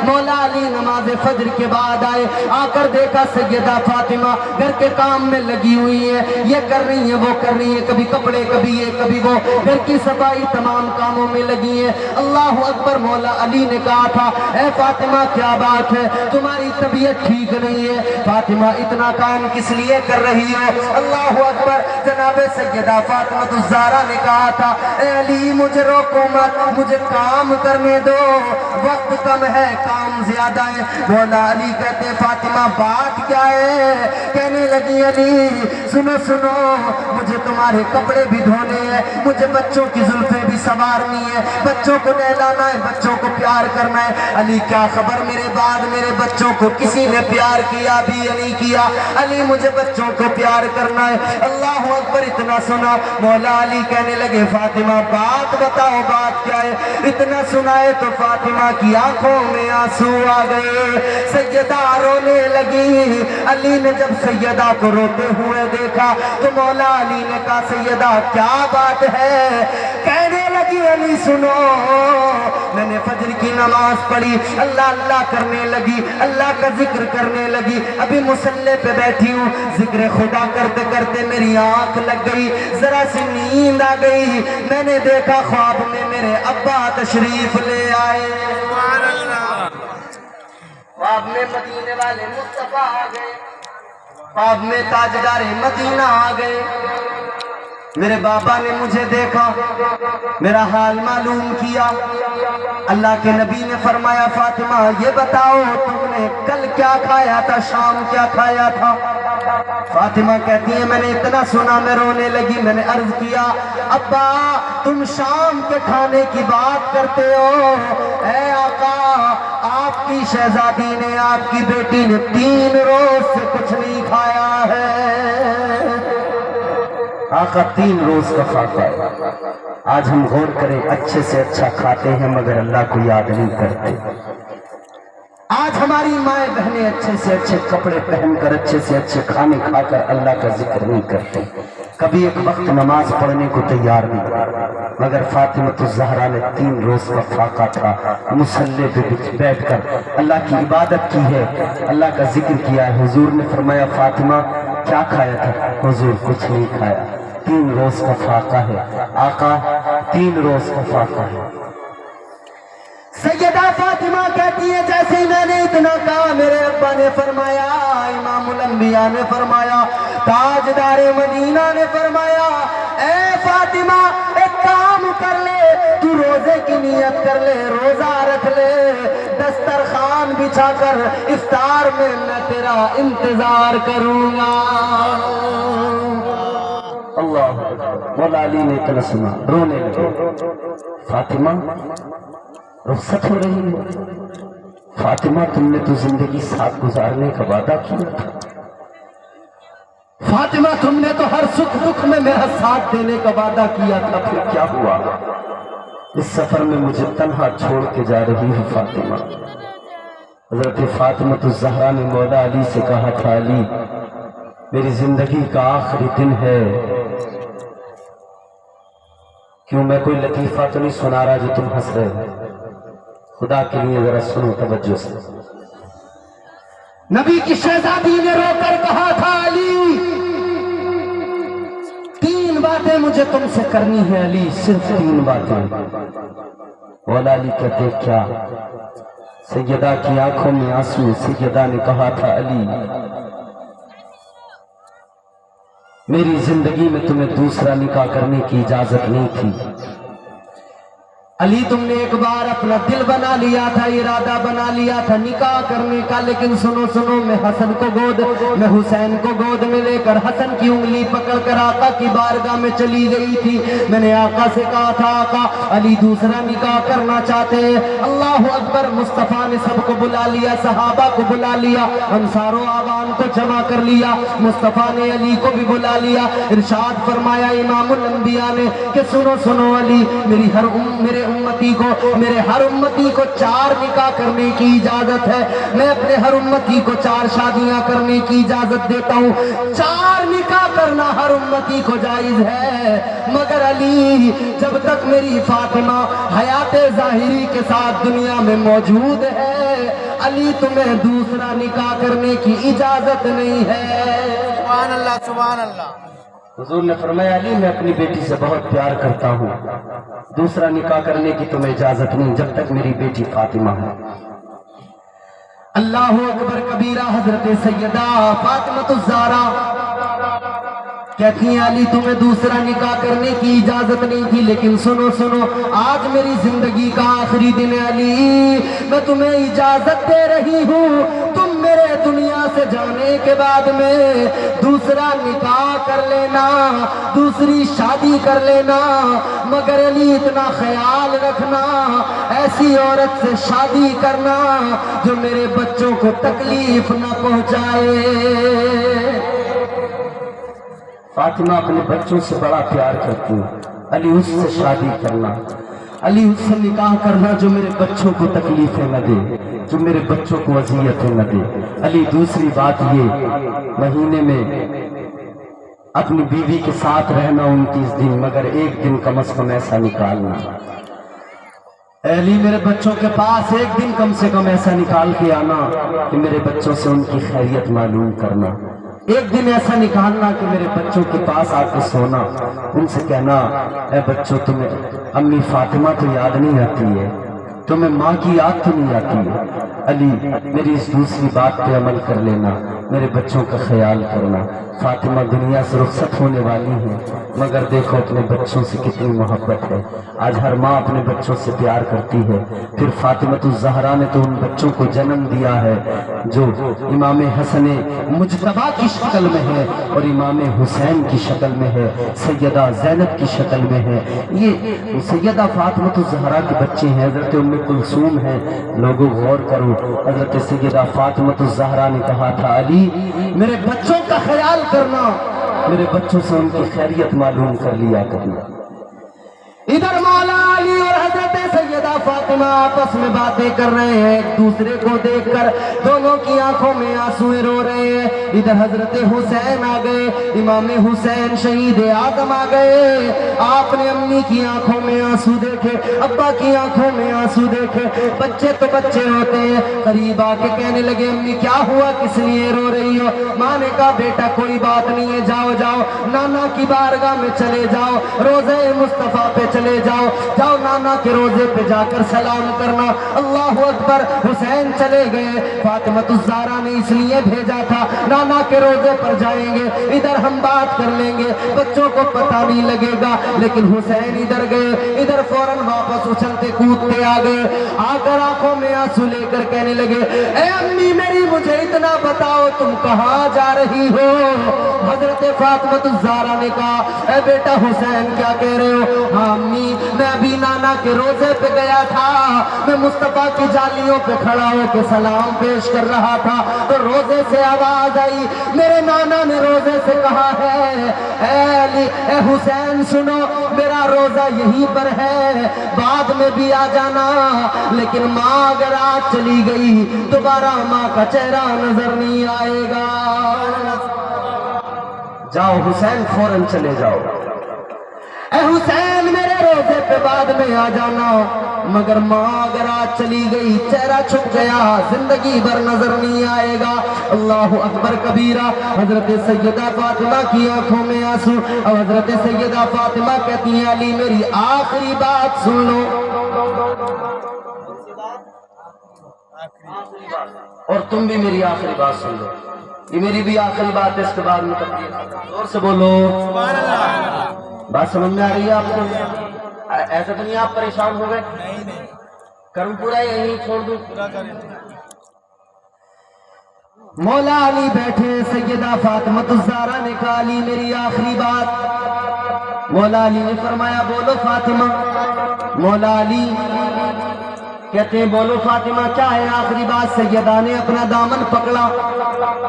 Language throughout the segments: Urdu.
مولا علی نماز فجر کے بعد آئے، آ کر دیکھا سیدہ فاطمہ گھر کے کام میں لگی ہوئی ہے، یہ کر رہی ہیں وہ کر رہی ہیں، کبھی کپڑے کبھی یہ کبھی وہ، گھر کی صفائی تمام کاموں میں لگی ہیں۔ اللہ اکبر، مولا علی نے کہا تھا اے فاطمہ کیا بات ہے، تمہاری طبیعت ٹھیک نہیں ہے، فاطمہ اتنا کام کس لیے کر رہی ہو؟ اللہ اکبر، جناب سیدہ فاطمہ الزہرا نے کہا تھا اے علی مجھے روکو مت، مجھے کام کرنے دو، وقت کم ہے کام زیادہ ہے۔ مولا علی کہتے فاطمہ بات کیا ہے؟ کہنے لگی علی سنو سنو، مجھے تمہارے کپڑے بھی دھونے ہیں، مجھے بچوں کی زلفیں بھی سنوارنی ہے، بچوں کو نہلانا ہے، بچوں کو پیار کرنا ہے۔ علی کیا خبر میرے بعد میرے بچوں کو کسی نے پیار کیا بھی یا نہیں کیا؟ علی مجھے بچوں کو پیار کرنا ہے۔ اللہ اکبر، اتنا سنا مولا علی کہنے لگے فاطمہ بات بتاؤ بات کیا ہے؟ اتنا سنائے تو فاطمہ کی آنکھوں میں آنسو آ گئے، سیدہ رونے لگی۔ علی نے جب سیدہ کو روتے ہوئے دیکھا تو مولا علی نے کہا سیدہ کیا بات ہے؟ کہنے لگی علی سنو، میں نے فجر کی نماز پڑھی، اللہ اللہ کرنے لگی، اللہ کا ذکر کرنے لگی، ابھی مصلی پہ بیٹھی ہوں، ذکر خدا کرتے کرتے میری آنکھ لگ گئی، ذرا سی نیند آ گئی، میں نے دیکھا خواب میں میرے ابا تشریف لے آئے، خواب میں مدینے والے مصطفیٰ آ گئے، خواب میں تاجدار مدینہ آ گئے۔ میرے بابا نے مجھے دیکھا، میرا حال معلوم کیا، اللہ کے نبی نے فرمایا فاطمہ یہ بتاؤ تم نے کل کیا کھایا تھا، شام کیا کھایا تھا؟ فاطمہ کہتی ہے میں نے اتنا سنا میں رونے لگی، میں نے عرض کیا ابا تم شام کے کھانے کی بات کرتے ہو، اے آقا آپ کی شہزادی نے آپ کی بیٹی نے 3 روز سے کچھ نہیں کھایا ہے۔ آقا 3 روز کا فاقہ ہے۔ آج ہم غور کریں، اچھے سے اچھا کھاتے ہیں مگر اللہ کو یاد نہیں کرتے۔ آج ہماری مائیں بہنیں اچھے سے اچھے کپڑے پہن کر اچھے سے اچھے کھانے کھا کر اللہ کا ذکر نہیں کرتے، کبھی ایک وقت نماز پڑھنے کو تیار نہیں۔ مگر فاطمہ الزہرا نے 3 روز کا فاقہ تھا، مصلی پہ بیٹھ کر اللہ کی عبادت کی ہے، اللہ کا ذکر کیا ہے۔ حضور نے فرمایا فاطمہ کیا کھایا تھا؟ حضور کچھ نہیں کھایا، 3 روز کا فاقہ ہے آقا، 3 روز کا فاقہ ہے۔ سیدہ فاطمہ کہتی ہے جیسے ہی میں نے اتنا کہا میرے ابا نے فرمایا، امام الانبیاء نے فرمایا، تاجدار مدینہ نے فرمایا اے فاطمہ ایک کام کر لے، تو روزے کی نیت کر لے، روزہ رکھ لے، دسترخوان بچھا کر افطار میں میں تیرا انتظار کروں گا۔ اللہ مولا علی نے اتنا سنا رونے لگے، فاطمہ رخصت ہو رہی ہے، فاطمہ تم نے تو زندگی ساتھ گزارنے کا وعدہ کیا تھا، فاطمہ تم نے تو ہر سکھ دکھ میں میرا ساتھ دینے کا وعدہ کیا تھا، پھر کیا ہوا؟ اس سفر میں مجھے تنہا چھوڑ کے جا رہی ہے فاطمہ۔ حضرت فاطمہ الزہرا نے مولا علی سے کہا تھا علی میری زندگی کا آخری دن ہے، کیوں میں کوئی لطیفہ تو نہیں سنا رہا جو تم ہنس رہے ہو؟ خدا کے لیے ذرا سنو توجہ سے۔ نبی کی شہزادی نے رو کر کہا تھا علی 3 باتیں مجھے تم سے کرنی ہے علی، صرف 3 باتیں۔ مولا علی کہتے کیا؟ سیدہ کی آنکھوں میں آنسو، سیدہ نے کہا تھا علی میری زندگی میں تمہیں دوسرا نکاح کرنے کی اجازت نہیں تھی علی، تم نے ایک بار اپنا دل بنا لیا تھا، ارادہ بنا لیا تھا نکاح کرنے کا، لیکن سنو سنو میں حسن کو میں حسین کو گود میں لے کر حسن کی انگلی پکڑ کر آقا کی بارگاہ میں چلی گئی تھی، میں نے آقا سے کہا تھا آقا علی دوسرا نکاح کرنا چاہتے ہیں۔ اللہ اکبر، مصطفیٰ نے سب کو بلا لیا، صحابہ کو بلا لیا، انصار و عوام کو جمع کر لیا، مصطفیٰ نے علی کو بھی بلا لیا، ارشاد فرمایا امام الانبیاء نے کہ سنو سنو علی میرے ہر امتی کو 4 نکاح کرنے کی اجازت ہے، میں اپنے ہر امتی کو 4 شادیاں کرنے کی اجازت دیتا ہوں، 4 نکاح کرنا ہر امتی کو جائز ہے، مگر علی جب تک میری فاطمہ حیات ظاہری کے ساتھ دنیا میں موجود ہے، علی تمہیں دوسرا نکاح کرنے کی اجازت نہیں ہے۔ سبحان اللہ سبحان اللہ۔ حضور نے فرمایا علی میں اپنی بیٹی سے بہت پیار کرتا ہوں، دوسرا نکاح کرنے کی تمہیں اجازت نہیں جب تک میری بیٹی فاطمہ ہے۔ اللہ اکبر کبیرہ۔ حضرت سیدہ فاطمہ الزہرا کہتی ہیں علی تمہیں دوسرا نکاح کرنے کی اجازت نہیں تھی، لیکن سنو سنو، آج میری زندگی کا آخری دن ہے علی، میں تمہیں اجازت دے رہی ہوں، تم میرے دنیا سے جانے کے بعد میں دوسرا نکاح کر لینا، دوسری شادی کر لینا، مگر علی اتنا خیال رکھنا ایسی عورت سے شادی کرنا جو میرے بچوں کو تکلیف نہ پہنچائے۔ فاطمہ اپنے بچوں سے بڑا پیار کرتی ہے، علی اس سے شادی کرنا، علی اس سے نکاح کرنا جو میرے بچوں کو تکلیفیں نہ دے، جو میرے بچوں کو اذیتیں نہ دے۔ علی دوسری بات یہ، مہینے میں اپنی بیوی کے ساتھ رہنا 29 دن، مگر ایک دن کم از کم ایسا نکالنا، علی میرے بچوں کے پاس ایک دن کم سے کم ایسا نکال کے آنا کہ میرے بچوں سے ان کی خیریت معلوم کرنا، ایک دن ایسا نکالنا کہ میرے بچوں کے پاس آ کے سونا، ان سے کہنا اے بچوں تمہیں امی فاطمہ تو یاد نہیں آتی ہے، تمہیں ماں کی یاد تو نہیں آتی ہے، علی میری اس دوسری بات پہ عمل کر لینا، میرے بچوں کا خیال کرنا۔ فاطمہ دنیا سے رخصت ہونے والی ہے، مگر دیکھو اپنے بچوں سے کتنی محبت ہے، آج ہر ماں اپنے بچوں سے پیار کرتی ہے۔ پھر فاطمہ الزہرا نے تو ان بچوں کو جنم دیا ہے جو امام حسن مجتبیٰ کی شکل میں ہے اور امام حسین کی شکل میں ہے، سیدہ زینب کی شکل میں ہے۔ یہ سیدہ فاطمہ الزہرا کے بچے ہیں، حضرت ام کلثوم ہیں۔ لوگوں غور کرو، حضرت سیدہ فاطمہ الزہرا نے کہا تھا علی میرے بچوں کا خیال کرنا، میرے بچوں سے ان کی خیریت معلوم کر لیا کرنا۔ ادھر مولا علی اور حضرت سیدہ فاطمہ آپس میں باتیں کر رہے ہیں، ایک دوسرے کو دیکھ کر دونوں کی آنکھوں میں آنسویں رو رہے ہیں۔ ادھر حضرت حسین آ گئے، امام حسین شہید اعظم آ گئے۔ آپ نے امی کی آنکھوں میں آنسو دیکھے، ابا کی آنکھوں میں آنسو دیکھے۔ بچے تو بچے ہوتے ہیں، قریب آ کے کہنے لگے امی کیا ہوا، کس لیے رو رہی ہو؟ ماں نے کہا بیٹا کوئی بات نہیں ہے، جاؤ جاؤ نانا کی بارگاہ میں چلے جاؤ، روضہ مصطفیٰ پہ چلے جاؤ، جاؤ نانا کے روزے پہ جا کر سلام کرنا۔ اللہ اکبر۔ حسین چلے گئے، فاطمہ الزہرا نے اس لیے بھیجا تھا نانا کے روزے پر جائیں گے، ادھر ہم بات کر لیں گے، بچوں کو پتہ نہیں لگے گا۔ لیکن حسین ادھر گئے، ادھر فوراً واپس اچھلتے کودتے آ گئے، آ کر آنکھوں میں آنسو لے کر کہنے لگے اے امی میری مجھے اتنا بتاؤ تم کہاں جا رہی ہو؟ حضرت فاطمہ الزہرا نے کہا اے بیٹا حسین کیا کہہ رہے ہو؟ ہاں امی میں ابھی نانا کے روزے پہ گیا تھا، میں مصطفیٰ کی جالیوں پہ کھڑا ہو کے سلام پیش کر رہا تھا تو روزے سے آواز آئی، میرے نانا نے روزے سے کہا ہے اے علی اے حسین سنو میرا روزہ یہیں پر ہے، بعد میں بھی آ جانا، لیکن ماں اگر آج چلی گئی دوبارہ ماں کا چہرہ نظر نہیں آئے گا۔ جاؤ حسین فوراً چلے جاؤ، اے حسین میرے روزے پہ بعد میں آ جانا، مگر ماں اگر آج چلی گئی چہرہ چھپ گیا زندگی بھر نظر نہیں آئے گا۔ اللہ اکبر کبیرہ۔ حضرت سیدہ فاطمہ کی آنکھوں میں آنسو، اور حضرت سیدہ فاطمہ کہتی ہیں علی میری آخری بات سن لو، اور تم بھی میری آخری بات سن لو، یہ میری بھی آخری بات ہے، اس کے بعد میں تبلیغ۔ زور سے بولو سبحان اللہ۔ بات سمجھ میں آ رہی ہے آپ کو؟ ایسا تو نہیں آپ پریشان ہو گئے؟ کروں پورا یہی چھوڑ دوں؟ مولا علی بیٹھے، سیدہ فاطمہ الزہرا نے کہا علی میری آخری بات۔ مولا علی نے فرمایا بولو فاطمہ۔ مولا علی کہتے ہیں بولو فاطمہ کیا ہے آخری بات؟ سیدہ نے اپنا دامن پکڑا،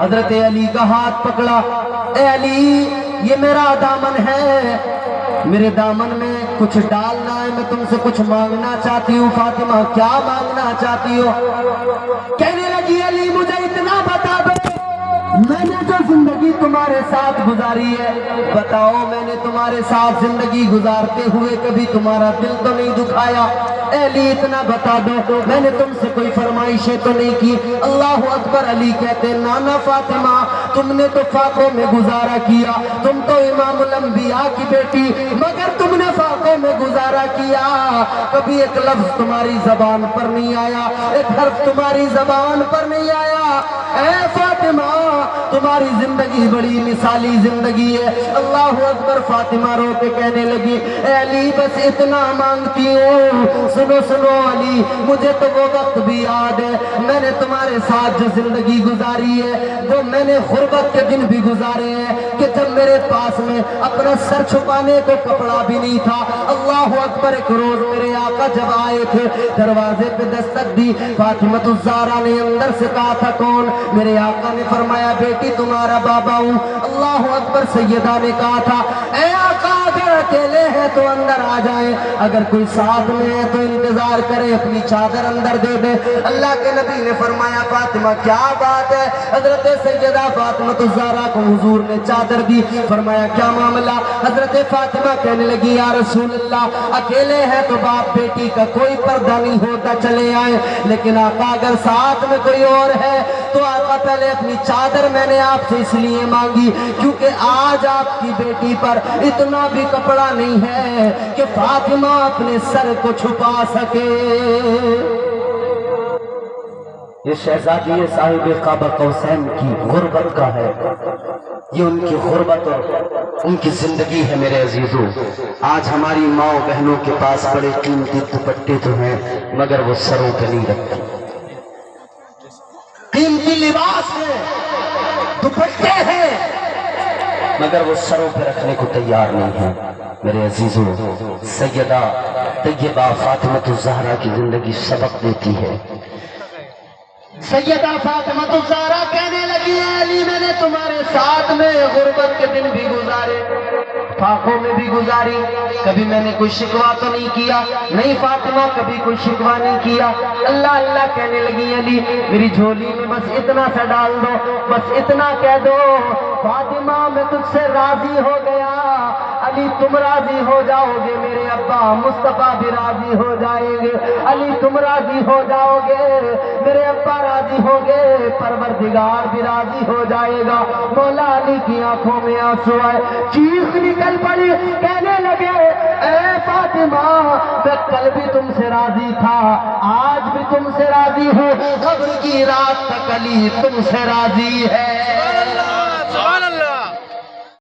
حضرت علی کا ہاتھ پکڑا، اے علی یہ میرا دامن ہے، میرے دامن میں کچھ ڈالنا ہے، میں تم سے کچھ مانگنا چاہتی ہوں۔ فاطمہ کیا مانگنا چاہتی ہو؟ کہنے لگی علی مجھے اتنا بتا دو میں نے جو زندگی تمہارے ساتھ گزاری ہے، بتاؤ میں نے تمہارے ساتھ زندگی گزارتے ہوئے کبھی تمہارا دل تو نہیں دکھایا؟ اے علی اتنا بتا دو، میں نے تم سے کوئی فرمائشیں تو نہیں کی؟ اللہ اکبر۔ علی کہتے ہیں نانا فاطمہ تم نے تو فاقوں میں گزارا کیا، تم تو امام الانبیاء کی بیٹی، مگر تم نے فاقوں میں گزارا کیا، کبھی ایک لفظ تمہاری زبان پر نہیں آیا، ایک حرف تمہاری زبان پر نہیں آیا۔ اے فاطمہ تمہاری زندگی بڑی مثالی زندگی ہے۔ اللہ اکبر۔ فاطمہ رو کے کہنے لگی اے علی بس اتنا مانگتی ہوں، سنو سنو علی، مجھے تو وہ وقت بھی یاد ہے، میں نے تمہارے ساتھ جو زندگی گزاری ہے وہ میں نے غربت کے دن بھی گزارے ہیں کہ جب میرے پاس میں اپنا سر چھپانے کو کپڑا بھی نہیں تھا۔ اللہ اکبر۔ ایک روز میرے آقا جب آئے تھے، دروازے پہ دستک دی، فاطمہ الزہرا نے اندر سے کہا تھا کون؟ میرے آقا نے فرمایا بیٹی تمہارا بابا ہوں۔ اللہ اکبر۔ سیدہ نے کہا تھا اے آقا اگر اکیلے ہیں تو اندر آ جائیں، اگر کوئی ساتھ میں ہے تو انتظار کرے، اپنی چادر اندر دے دے۔ اللہ کے نبی نے فرمایا فاطمہ کیا بات ہے؟ حضرت سیدہ فاطمہ الزہرا کو حضور نے چادر دی، فرمایا کیا معاملہ؟ حضرت فاطمہ کہنے لگی یا رسول اللہ اکیلے ہیں تو باپ بیٹی کا کوئی پردہ نہیں ہوتا، چلے آئے، لیکن آقا اگر ساتھ میں کوئی اور ہے تو آقا پہلے اپنی چادر میں نے آپ سے اس لیے مانگی کیونکہ آج آپ کی بیٹی پر اتنا بھی کپڑا نہیں ہے کہ فاطمہ اپنے سر کو چھپا سکے۔ یہ شہزادی صاحب قاب قوسین کی غربت کا ہے، یہ ان کی غربت اور ان کی زندگی ہے میرے عزیزوں۔ آج ہماری ماں بہنوں کے پاس بڑے قیمتی دوپٹے تو ہیں مگر وہ سروں پہ نہیں رکھتی، قیمتی لباس ہے، دوپٹے ہیں مگر وہ سروں پہ رکھنے کو تیار نہیں ہیں میرے عزیزوں۔ سیدہ طیبہ فاطمہ الزہرا کی زندگی سبق دیتی ہے۔ سیدہ فاطمہ الزہرا کہنے لگی ہے علی میں نے تمہارے ساتھ میں غربت کے دن بھی گزارے، فاقوں میں بھی گزاری، کبھی میں نے کوئی شکوہ تو نہیں کیا، نہیں فاطمہ کبھی کوئی شکوہ نہیں کیا۔ اللہ اللہ کہنے لگی علی میری جھولی میں بس اتنا سا ڈال دو، بس اتنا کہہ دو فاطمہ میں تجھ سے راضی ہو گیا، علی تم راضی ہو جاؤ گے، میرے ابا مصطفیٰ بھی راضی ہو جائیں گے، علی تم راضی ہو جاؤ گے، میرے ابا راضی ہو گے، پروردگار بھی راضی ہو جائے گا۔ مولا علی کی آنکھوں میں آنسو آئے، چیخ نکل پڑی، کہنے لگے اے فاطمہ میں کل بھی تم سے راضی تھا، آج بھی تم سے راضی ہوں، قبر کی رات تک علی تم سے راضی ہے۔